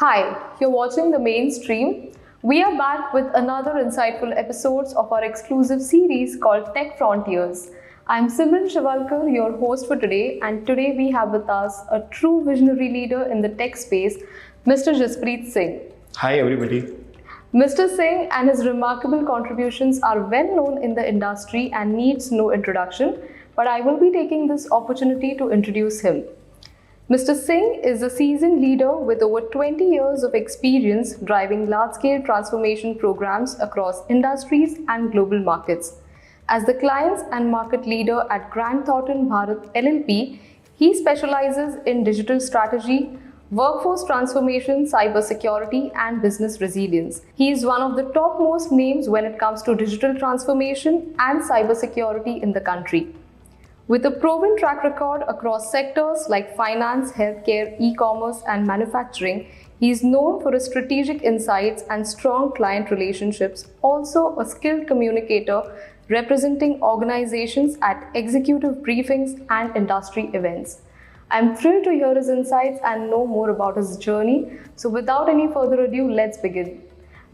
Hi, you're watching The Mainstream. We are back with another insightful episodes of our exclusive series called Tech Frontiers. I'm Simran Shiwalkar, your host for today, and today we have with us a true visionary leader in the tech space, Mr. Jaspreet Singh. Hi everybody. Mr. Singh and his remarkable contributions are well known in the industry and needs no introduction, but I will be taking this opportunity to introduce him. Mr. Singh is a seasoned leader with over 20 years of experience driving large-scale transformation programs across industries and global markets. As the clients and market leader at Grant Thornton Bharat LLP, he specializes in digital strategy, workforce transformation, cybersecurity, and business resilience. He is one of the topmost names when it comes to digital transformation and cybersecurity in the country. With a proven track record across sectors like finance, healthcare, e-commerce, and manufacturing, he is known for his strategic insights and strong client relationships, also a skilled communicator representing organizations at executive briefings and industry events. I'm thrilled to hear his insights and know more about his journey. So without any further ado, let's begin.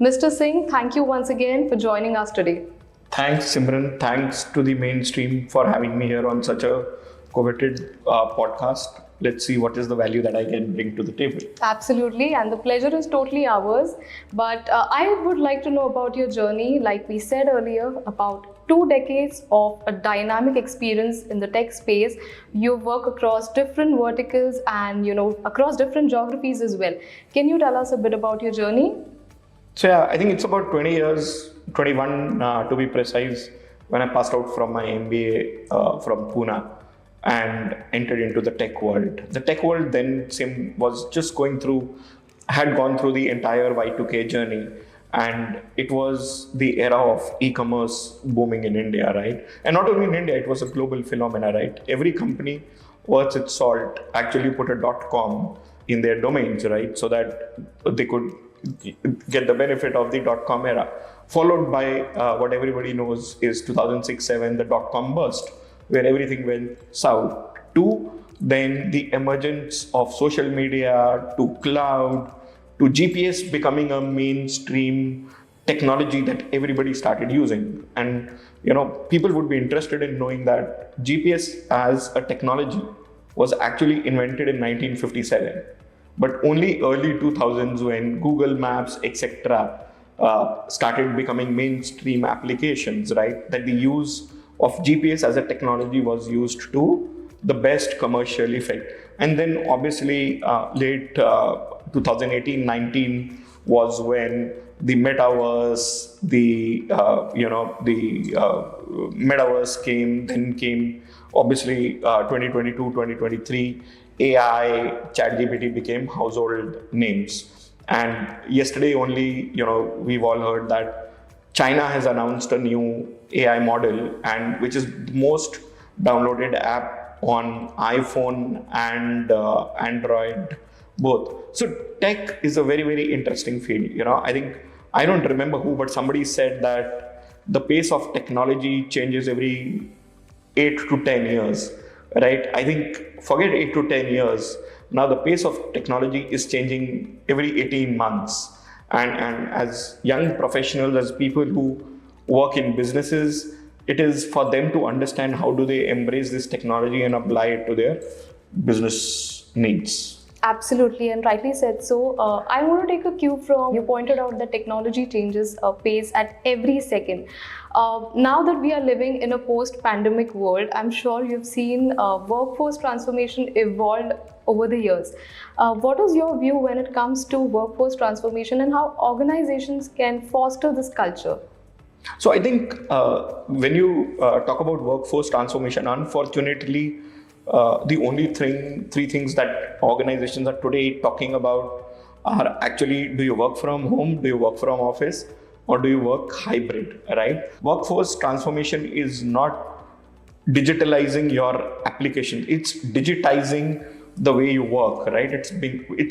Mr. Singh, thank you once again for joining us today. Thanks Simran. Thanks to the Mainstream for having me here on such a coveted podcast. Let's see what is the value that I can bring to the table. Absolutely, and the pleasure is totally ours. But I would like to know about your journey. Like we said earlier, about 2 decades of a dynamic experience in the tech space. You work across different verticals and across different geographies as well. Can you tell us a bit about your journey? So yeah, I think it's about 20 years, 21 to be precise, when I passed out from my MBA from Pune and entered into the tech world. The tech world then was just had gone through the entire Y2K journey, and it was the era of e-commerce booming in India, right? And not only in India, it was a global phenomena, right? Every company worth its salt actually put a .com in their domains, right? So that they could get the benefit of the .com era, followed by what everybody knows is 2006-07, the .com burst, where everything went south, to then the emergence of social media, to cloud, to GPS becoming a mainstream technology that everybody started using. And people would be interested in knowing that GPS as a technology was actually invented in 1957. But only early 2000s, when Google Maps, etc., started becoming mainstream applications, right? That the use of GPS as a technology was used to the best commercial effect. And then obviously late 2018-19 was when the metaverse, the metaverse came. Then came obviously 2022, 2023. AI, ChatGPT became household names. And yesterday only, we've all heard that China has announced a new AI model, and which is the most downloaded app on iPhone and Android both. So tech is a very, very interesting field. I don't remember who, but somebody said that the pace of technology changes every 8 to 10 years. Right? I think forget 8 to 10 years. Now the pace of technology is changing every 18 months. And as young professionals, as people who work in businesses, it is for them to understand how do they embrace this technology and apply it to their business needs. Absolutely, and rightly said. So I want to take a cue from, you pointed out that technology changes pace at every second. Now that we are living in a post-pandemic world, I'm sure you've seen workforce transformation evolved over the years. What is your view when it comes to workforce transformation and how organizations can foster this culture? So I think when you talk about workforce transformation, unfortunately, the only three things that organizations are today talking about are actually, do you work from home, do you work from office, or do you work hybrid, right? Workforce transformation is not digitalizing your application, it's digitizing the way you work, right? It's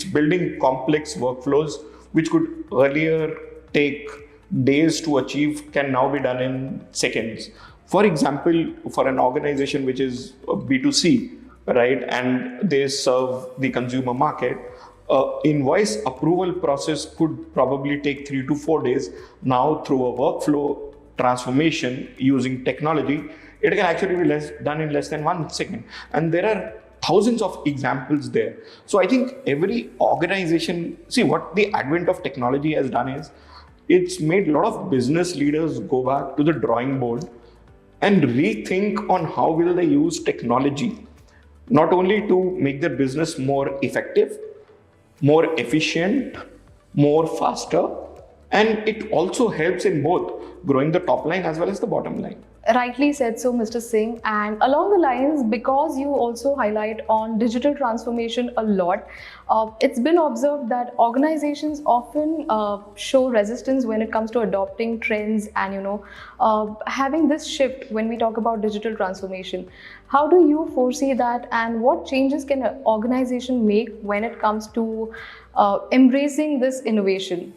building complex workflows which could earlier take days to achieve, can now be done in seconds. For example, for an organization which is B2C, right, and they serve the consumer market, invoice approval process could probably take 3 to 4 days. Now, through a workflow transformation using technology, it can actually be done in less than 1 second. And there are thousands of examples there. So I think every organization, see what the advent of technology has done is it's made a lot of business leaders go back to the drawing board and rethink on how will they use technology, not only to make their business more effective, more efficient, more faster, and it also helps in both growing the top line as well as the bottom line. Rightly said so, Mr. Singh. And along the lines, because you also highlight on digital transformation a lot, it's been observed that organizations often show resistance when it comes to adopting trends and having this shift when we talk about digital transformation. How do you foresee that, and what changes can an organization make when it comes to embracing this innovation?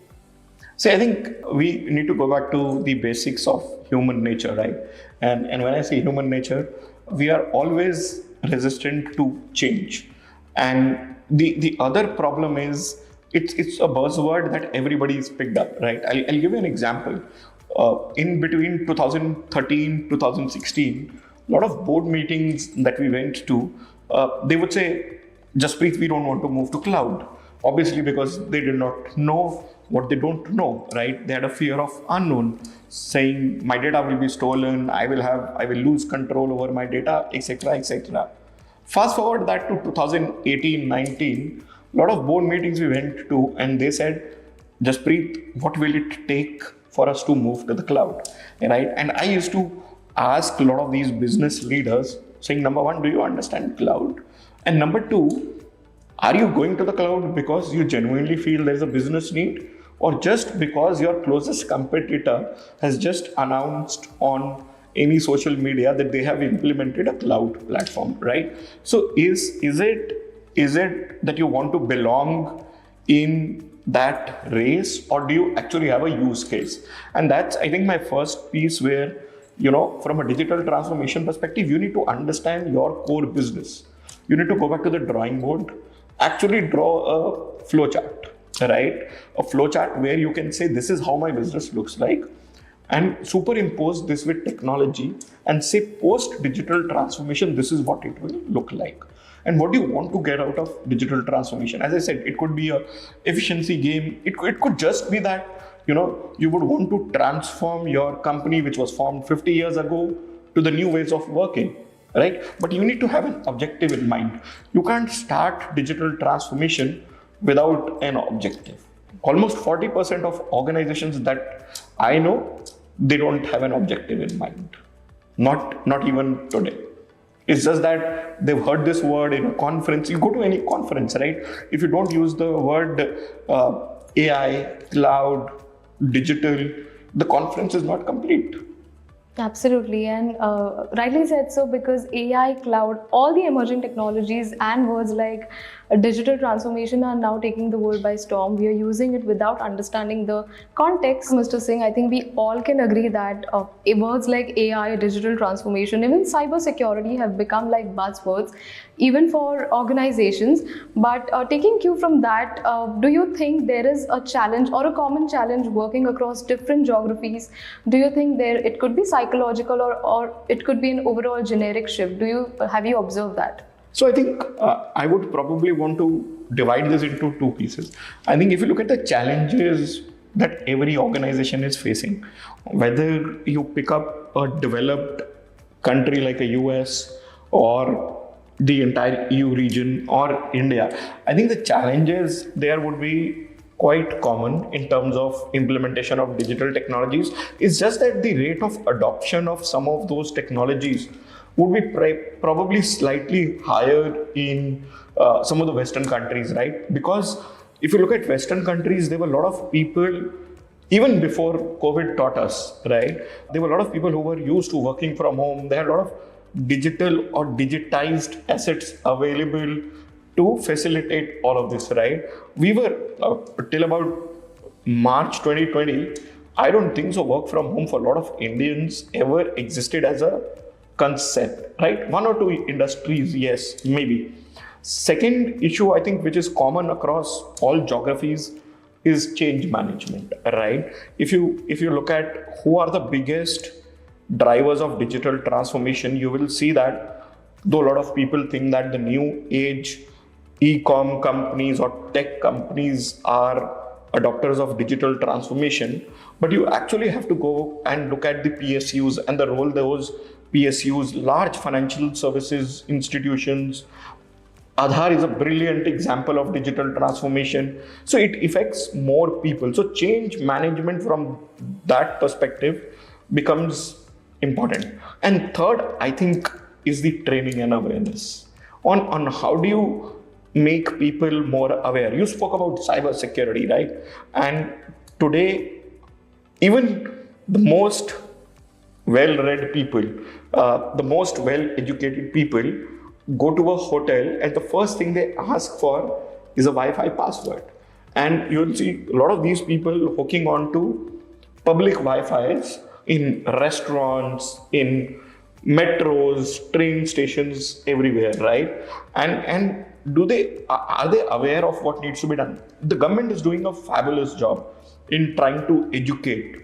See, I think we need to go back to the basics of human nature, right? And when I say human nature, we are always resistant to change. And the other problem is it's a buzzword that everybody's picked up, right? I'll give you an example. In between 2013, 2016, a lot of board meetings that we went to, they would say, Jaspreet, we don't want to move to cloud. Obviously, because they did not know what they don't know, right? They had a fear of unknown, saying my data will be stolen, I will lose control over my data, etc., etc. Fast forward that to 2018-19, a lot of board meetings we went to, and they said, Jaspreet, what will it take for us to move to the cloud, right? And I used to ask a lot of these business leaders, saying, number one, do you understand cloud? And number two, are you going to the cloud because you genuinely feel there's a business need, or just because your closest competitor has just announced on any social media that they have implemented a cloud platform, right? So is it that you want to belong in that race, or do you actually have a use case? And that's, I think, my first piece where, from a digital transformation perspective, you need to understand your core business. You need to go back to the drawing board, actually draw a flowchart, right? A flowchart where you can say, this is how my business looks like, and superimpose this with technology and say, post digital transformation, this is what it will look like. And what do you want to get out of digital transformation? As I said, it could be a efficiency game. It could just be that, you would want to transform your company, which was formed 50 years ago, to the new ways of working. Right? But you need to have an objective in mind. You can't start digital transformation without an objective. Almost 40% of organizations that I know, they don't have an objective in mind. Not even today. It's just that they've heard this word in a conference. You go to any conference, right? If you don't use the word AI, cloud, digital, the conference is not complete. Absolutely, and rightly said so, because AI, cloud, all the emerging technologies and words like digital transformation are now taking the world by storm. We are using it without understanding the context. Mr. Singh, I think we all can agree that words like AI, digital transformation, even cyber security have become like buzzwords, even for organizations. But taking cue from that, do you think there is a challenge or a common challenge working across different geographies? Do you think it could be psychological, or it could be an overall generic shift? Have you observed that? So I think I would probably want to divide this into two pieces. I think if you look at the challenges that every organization is facing, whether you pick up a developed country like a US or the entire EU region or India, I think the challenges there would be quite common in terms of implementation of digital technologies. It's just that the rate of adoption of some of those technologies would be probably slightly higher in some of the Western countries, right? Because if you look at Western countries, there were a lot of people, even before COVID taught us, right? There were a lot of people who were used to working from home. They had a lot of digital or digitized assets available to facilitate all of this, right? We were, till about March 2020, I don't think so work from home for a lot of Indians ever existed as a concept, right? One or two industries, yes, maybe. Second issue, I think, which is common across all geographies, is change management, right? If you look at who are the biggest drivers of digital transformation, you will see that though a lot of people think that the new age e-com companies or tech companies are adopters of digital transformation, but you actually have to go and look at the PSUs and the role those PSUs, large financial services institutions. Aadhaar is a brilliant example of digital transformation. So it affects more people. So change management from that perspective becomes important. And third, I think, is the training and awareness on how do you make people more aware. You spoke about cyber security, right? And today, even the most well-read people, the most well-educated people go to a hotel and the first thing they ask for is a Wi-Fi password. And you'll see a lot of these people hooking onto public Wi-Fi's in restaurants, in metros, train stations, everywhere, right? And are they aware of what needs to be done? The government is doing a fabulous job in trying to educate,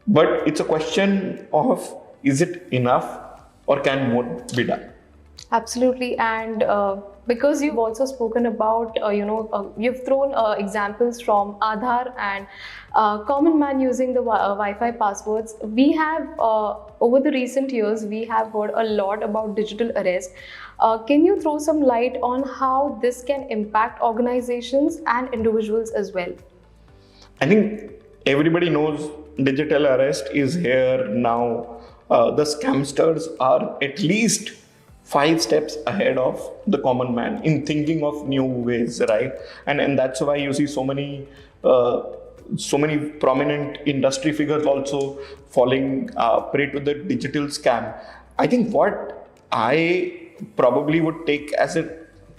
but it's a question of, is it enough or can more be done? Absolutely, and because you've also spoken about, you've thrown examples from Aadhaar and common man using the Wi-Fi passwords. We have, over the recent years, we have heard a lot about digital arrest. Can you throw some light on how this can impact organizations and individuals as well? I think everybody knows digital arrest is here now. The scamsters are at least 5 steps ahead of the common man in thinking of new ways, right? And that's why you see so many prominent industry figures also falling prey to the digital scam. I think what I probably would take as a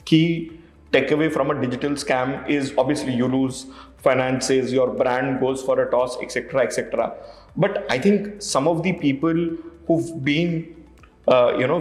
key takeaway from a digital scam is, obviously you lose finances, your brand goes for a toss, etc., etc. But I think some of the people who've been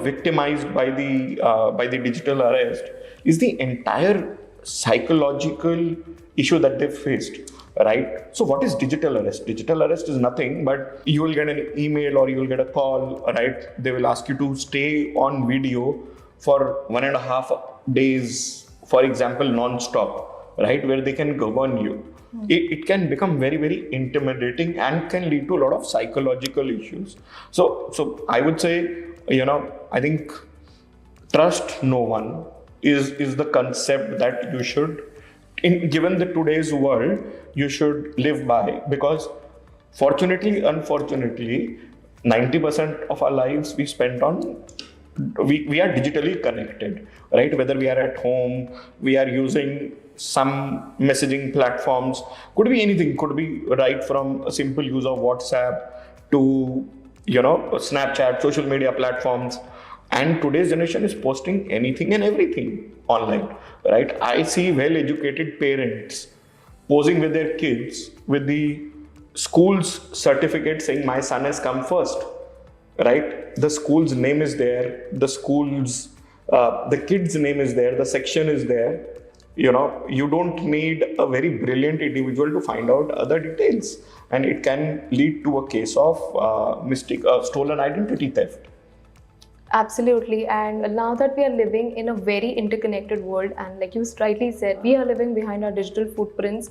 victimized by the digital arrest is the entire psychological issue that they've faced, right? So what is digital arrest? Digital arrest is nothing but you will get an email or you will get a call, right? They will ask you to stay on video for 1.5 days, for example, non-stop, right? Where they can govern you. It can become very, very intimidating and can lead to a lot of psychological issues. So I would say, I think trust no one is the concept that you should, given the today's world, you should live by, because fortunately, unfortunately, 90% of our lives we spend on, we are digitally connected, right? Whether we are at home, we are using some messaging platforms, could be anything, could be right from a simple use of WhatsApp to Snapchat, social media platforms. And today's generation is posting anything and everything online, right? I see well-educated parents posing with their kids with the school's certificate saying my son has come first, right? The school's name is there, the kid's name is there, the section is there. You don't need a very brilliant individual to find out other details, and it can lead to a case of stolen identity theft. Absolutely, and now that we are living in a very interconnected world, and like you rightly said, we are living behind our digital footprints.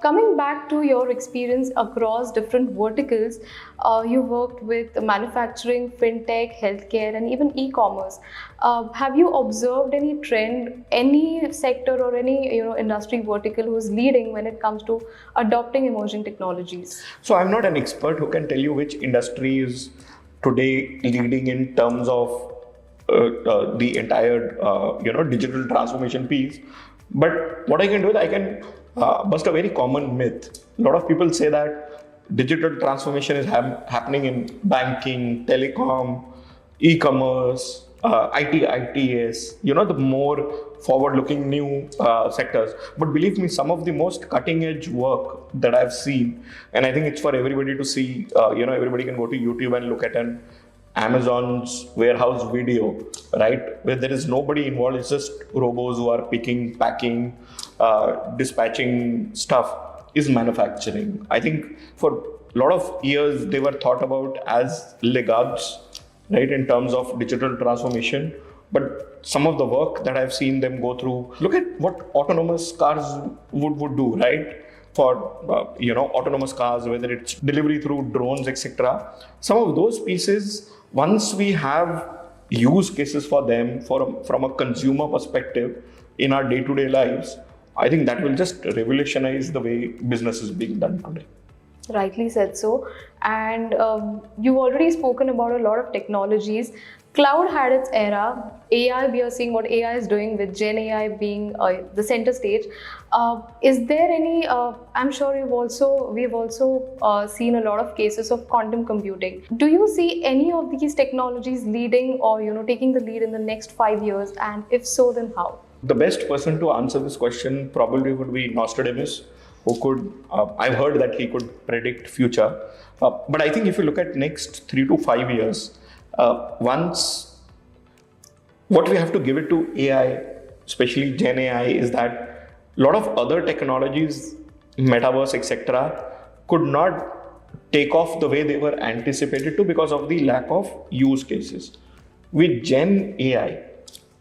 Coming back to your experience across different verticals, you worked with manufacturing, fintech, healthcare, and even e-commerce. Have you observed any trend, any sector or any industry vertical who is leading when it comes to adopting emerging technologies? So I'm not an expert who can tell you which industry is today leading in terms of the entire digital transformation piece. But what I can do is I can bust a very common myth. A lot of people say that digital transformation is happening in banking, telecom, e-commerce, IT, ITS, the more forward-looking new sectors. But believe me, some of the most cutting-edge work that I've seen, and I think it's for everybody to see, everybody can go to YouTube and look at an Amazon's warehouse video, right? Where there is nobody involved, it's just robots who are picking, packing, dispatching stuff, is manufacturing. I think for a lot of years they were thought about as laggards, right, in terms of digital transformation. But some of the work that I've seen them go through, look at what autonomous cars would do, right? For autonomous cars, whether it's delivery through drones, etc. Some of those pieces, once we have use cases for them from a consumer perspective in our day-to-day lives, I think that will just revolutionize the way business is being done today. Rightly said so. And you've already spoken about a lot of technologies. Cloud had its era. AI, we are seeing what AI is doing with Gen AI being the center stage. Is there any? I'm sure we've also seen a lot of cases of quantum computing. Do you see any of these technologies leading or taking the lead in the next 5 years? And if so, then how? The best person to answer this question probably would be Nostradamus, who could, I've heard that he could predict future. But I think if you look at next 3 to 5 years, once what we have to give it to AI, especially Gen AI, is that a lot of other technologies, metaverse, etc., could not take off the way they were anticipated to because of the lack of use cases. With Gen AI,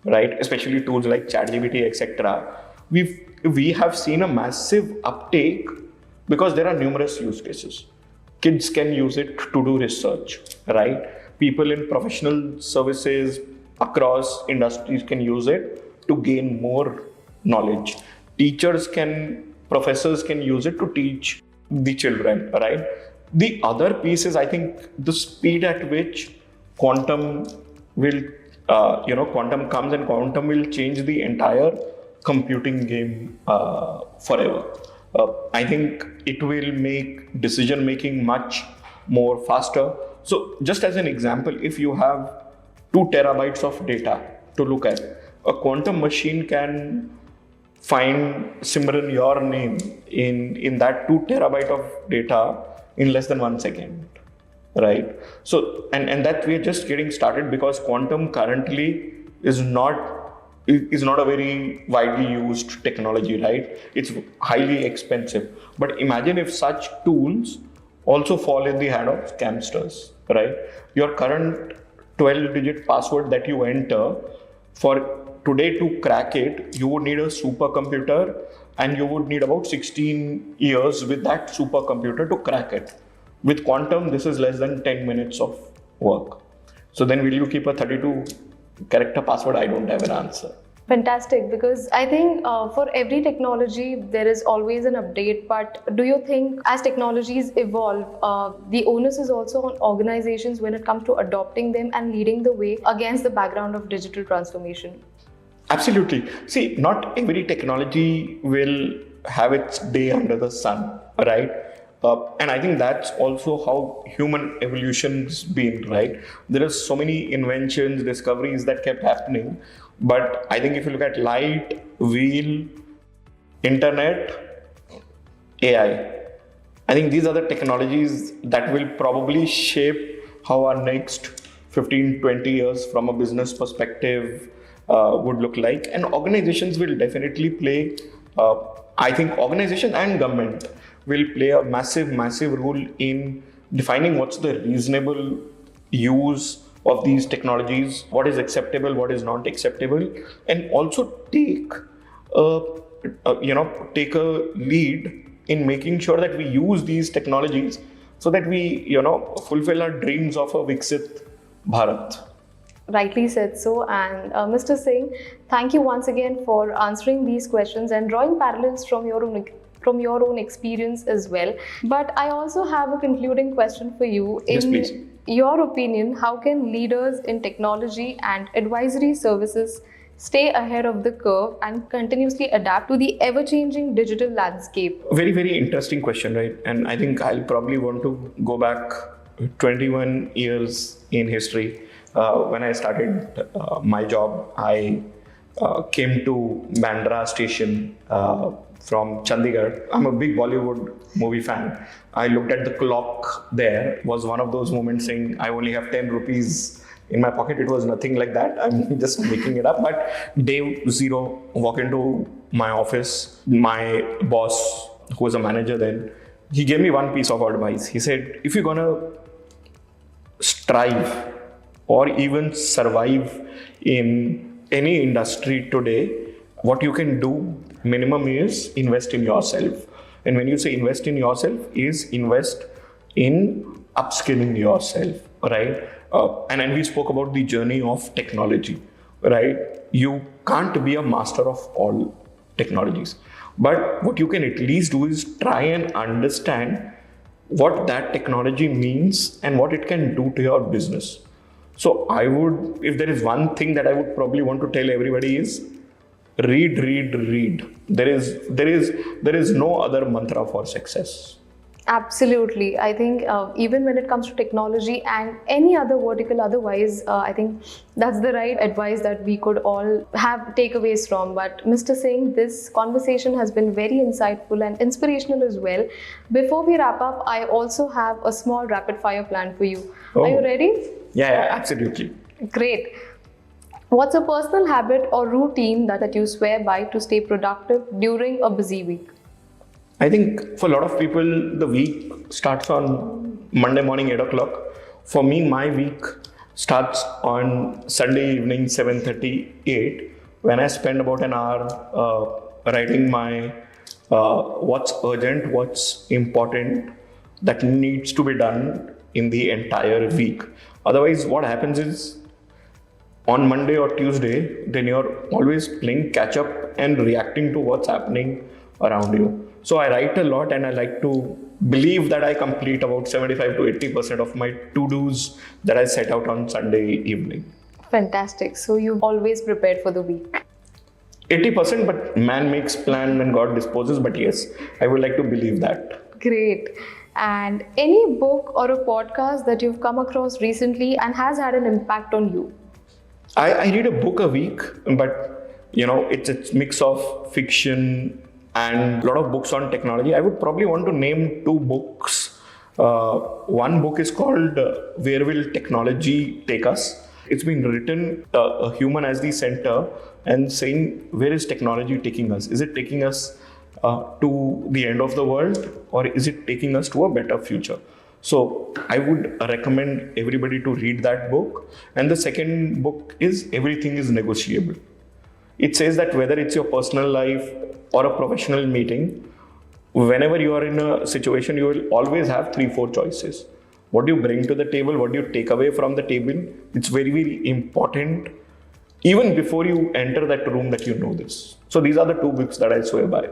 right, especially tools like ChatGPT, etc., we have seen a massive uptake because there are numerous use cases. Kids can use it to do research, right? People in professional services across industries can use it to gain more knowledge. Professors can use it to teach the children, right? The other piece is, I think, the speed at which quantum comes, and quantum will change the entire computing game forever. I think it will make decision making much more faster. So just as an example, if you have 2 terabytes of data to look at, a quantum machine can find, Simran, your name in that 2 terabyte of data in less than 1 second, right? So, and that we are just getting started because quantum currently is not a very widely used technology, right? It's highly expensive. But imagine if such tools also fall in the hand of scamsters, right? Your current 12-digit password that you enter, for today to crack it, you would need a supercomputer, and you would need about 16 years with that supercomputer to crack it. With quantum, this is less than 10 minutes of work. So then will you keep a 32 character password? I don't have an answer. Fantastic, because I think for every technology there is always an update. But do you think as technologies evolve, the onus is also on organizations when it comes to adopting them and leading the way against the background of digital transformation? Absolutely. See, not every technology will have its day under the sun, right? And I think that's also how human evolution's been, right? There are so many inventions, discoveries that kept happening. But I think if you look at light, wheel, internet, AI, I think these are the technologies that will probably shape how our next 15, 20 years from a business perspective would look like. And organizations will definitely play, I think organization and government will play a massive role in defining what's the reasonable use of these technologies, what is acceptable, what is not acceptable, and also take a lead in making sure that we use these technologies so that we fulfill our dreams of a Viksit Bharat. Rightly said so. And Mr. Singh, thank you once again for answering these questions and drawing parallels from your own experience as well. But I also have a concluding question for you. Yes, please. In your opinion, how can leaders in technology and advisory services stay ahead of the curve and continuously adapt to the ever-changing digital landscape? Very interesting question, right? And I think I'll probably want to go back 21 years in history. When I started my job, I came to Bandra station from Chandigarh. I'm a big Bollywood movie fan. I looked at the clock there, was one of those moments saying, I only have 10 rupees in my pocket. It was nothing like that. I'm just making it up. But day zero, walk into my office, my boss, who was a manager then, he gave me one piece of advice. He said, if you're gonna strive or even survive in any industry today, what you can do minimum is invest in yourself. And when you say invest in yourself, is invest in upskilling yourself, right? And then we spoke about the journey of technology, right? You can't be a master of all technologies, but what you can at least do is try and understand what that technology means and what it can do to your business. So I would, if there is one thing that I would probably want to tell everybody is read. There is no other mantra for success. Absolutely. I think even when it comes to technology and any other vertical otherwise, I think that's the right advice that we could all have takeaways from. But Mr. Singh, this conversation has been very insightful and inspirational as well. Before we wrap up, I also have a small rapid fire plan for you. Oh. Are you ready? Yeah, absolutely. Great. What's a personal habit or routine that you swear by to stay productive during a busy week? I think for a lot of people, the week starts on Monday morning, 8 o'clock. For me, my week starts on Sunday evening, 7:38, when I spend about an hour writing my what's urgent, what's important that needs to be done in the entire week. Otherwise, what happens is on Monday or Tuesday, then you're always playing catch up and reacting to what's happening around you. So I write a lot and I like to believe that I complete about 75 to 80% of my to-dos that I set out on Sunday evening. Fantastic. So you've always prepared for the week. 80%, but man makes plan and God disposes. But yes, I would like to believe that. Great. And any book or a podcast that you've come across recently and has had an impact on you? I read a book a week, but it's a mix of fiction and a lot of books on technology. I would probably want to name two books. One book is called Where Will Technology Take Us? It's been written a human as the center and saying, where is technology taking us? Is it taking us to the end of the world, or is it taking us to a better future? So I would recommend everybody to read that book. And the second book is Everything is Negotiable. It says that whether it's your personal life or a professional meeting, whenever you are in a situation, you will always have 3-4 choices. What do you bring to the table? What do you take away from the table? It's very, very important, even before you enter that room, that you know this. So these are the two books that I swear by.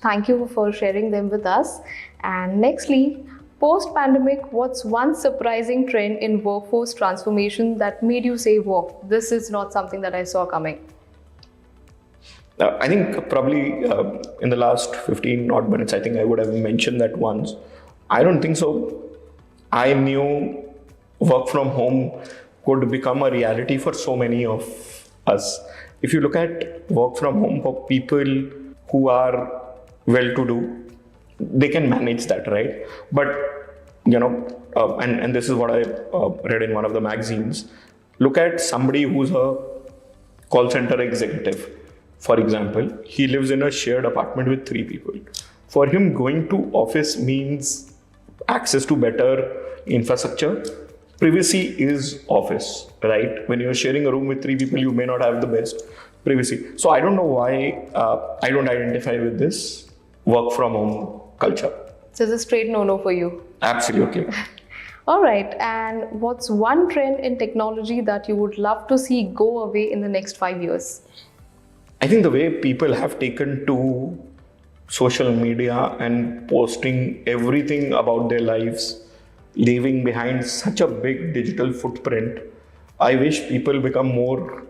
Thank you for sharing them with us. And nextly, post-pandemic, what's one surprising trend in workforce transformation that made you say, whoa, this is not something that I saw coming? I think probably in the last 15 odd minutes, I think I would have mentioned that once. I don't think so. I knew work from home could become a reality for so many of us. If you look at work from home for people who are well-to-do, they can manage that, right? But, and this is what I read in one of the magazines. Look at somebody who's a call center executive. For example, he lives in a shared apartment with 3 people. For him, going to office means access to better infrastructure. Privacy is office, right? When you're sharing a room with 3 people, you may not have the best privacy. So I don't know why I don't identify with this work from home culture. So it's a straight no-no for you. Absolutely. All right. And what's one trend in technology that you would love to see go away in the next 5 years? I think the way people have taken to social media and posting everything about their lives, leaving behind such a big digital footprint, I wish people become more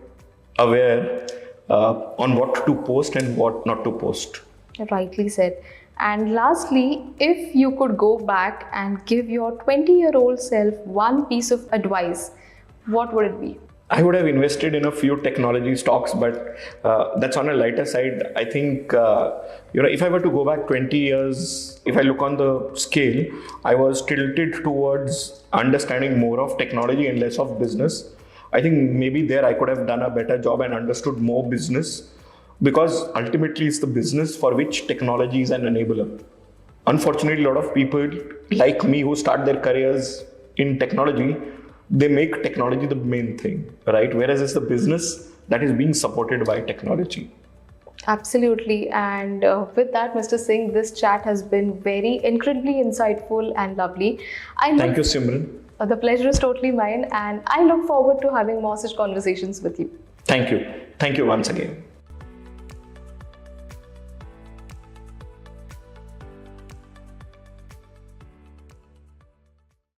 aware on what to post and what not to post. Rightly said. And lastly, if you could go back and give your 20-year-old self one piece of advice, what would it be? I would have invested in a few technology stocks, but that's on a lighter side. I think, if I were to go back 20 years, if I look on the scale, I was tilted towards understanding more of technology and less of business. I think maybe there I could have done a better job and understood more business, because ultimately it's the business for which technology is an enabler. Unfortunately, a lot of people like me who start their careers in technology, they make technology the main thing, right? Whereas it's the business that is being supported by technology. Absolutely. And with that, Mr. Singh, this chat has been very incredibly insightful and lovely. Thank you, Simran. The pleasure is totally mine, and I look forward to having more such conversations with you. Thank you. Thank you once again.